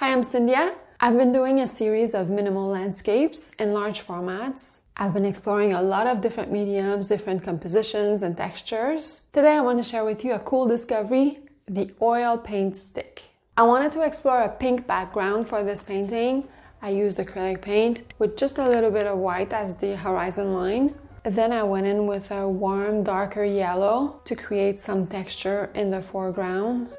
Hi, I'm Syndia. I've been doing a series of minimal landscapes in large formats. I've been exploring a lot of different mediums, different compositions and textures. Today I want to share with you a cool discovery, the oil paint stick. I wanted to explore a pink background for this painting. I used acrylic paint with just a little bit of white as the horizon line. Then I went in with a warm, darker yellow to create some texture in the foreground.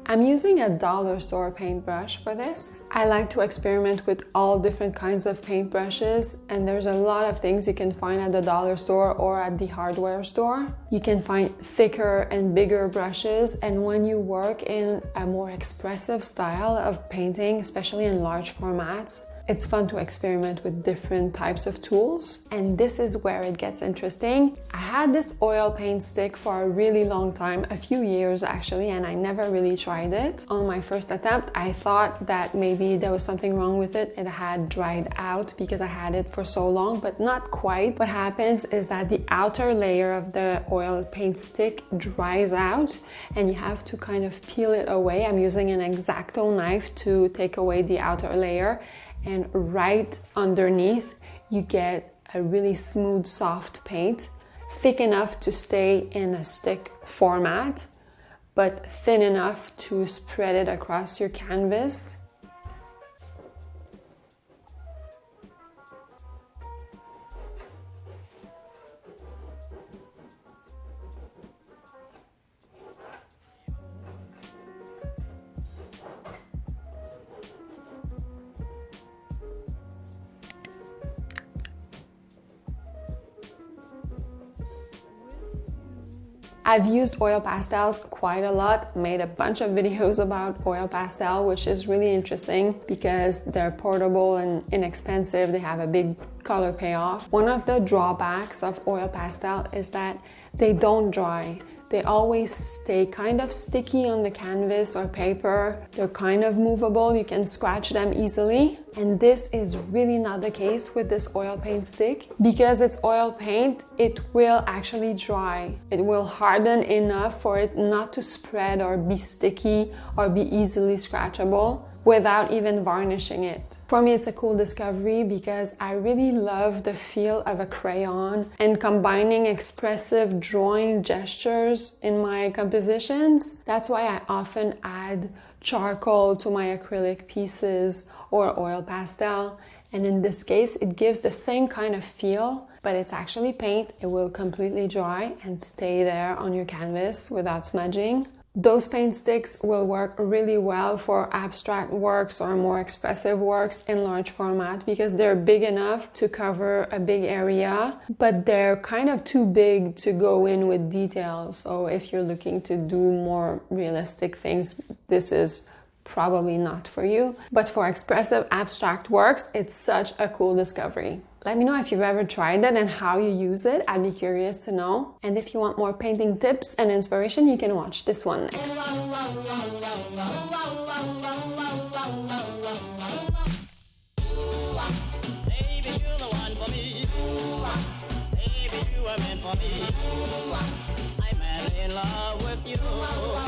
I'm using a dollar store paintbrush for this. I like to experiment with all different kinds of paintbrushes, and there's a lot of things you can find at the dollar store or at the hardware store. You can find thicker and bigger brushes, and when you work in a more expressive style of painting, especially in large formats, it's fun to experiment with different types of tools, and this is where it gets interesting. I had this oil paint stick for a really long time, a few years actually, and I never really tried it. On my first attempt, I thought that maybe there was something wrong with it. It had dried out because I had it for so long, but not quite. What happens is that the outer layer of the oil paint stick dries out and you have to kind of peel it away. I'm using an X-Acto knife to take away the outer layer. And right underneath, you get a really smooth, soft paint, thick enough to stay in a stick format, but thin enough to spread it across your canvas. I've used oil pastels quite a lot, made a bunch of videos about oil pastel, which is really interesting because they're portable and inexpensive. They have a big color payoff. One of the drawbacks of oil pastel is that they don't dry. They always stay kind of sticky on the canvas or paper. They're kind of movable. You can scratch them easily. And this is really not the case with this oil paint stick. Because it's oil paint, it will actually dry. It will harden enough for it not to spread or be sticky or be easily scratchable without even varnishing it. For me, it's a cool discovery because I really love the feel of a crayon and combining expressive drawing gestures in my compositions. That's why I often add charcoal to my acrylic pieces or oil pastel. And in this case, it gives the same kind of feel, but it's actually paint. It will completely dry and stay there on your canvas without smudging. Those paint sticks will work really well for abstract works or more expressive works in large format because they're big enough to cover a big area, but they're kind of too big to go in with details. So if you're looking to do more realistic things, this is probably not for you. But for expressive abstract works, it's such a cool discovery. Let me know if you've ever tried it and how you use it. I'd be curious to know. And if you want more painting tips and inspiration, you can watch this one next. I'm in love with you.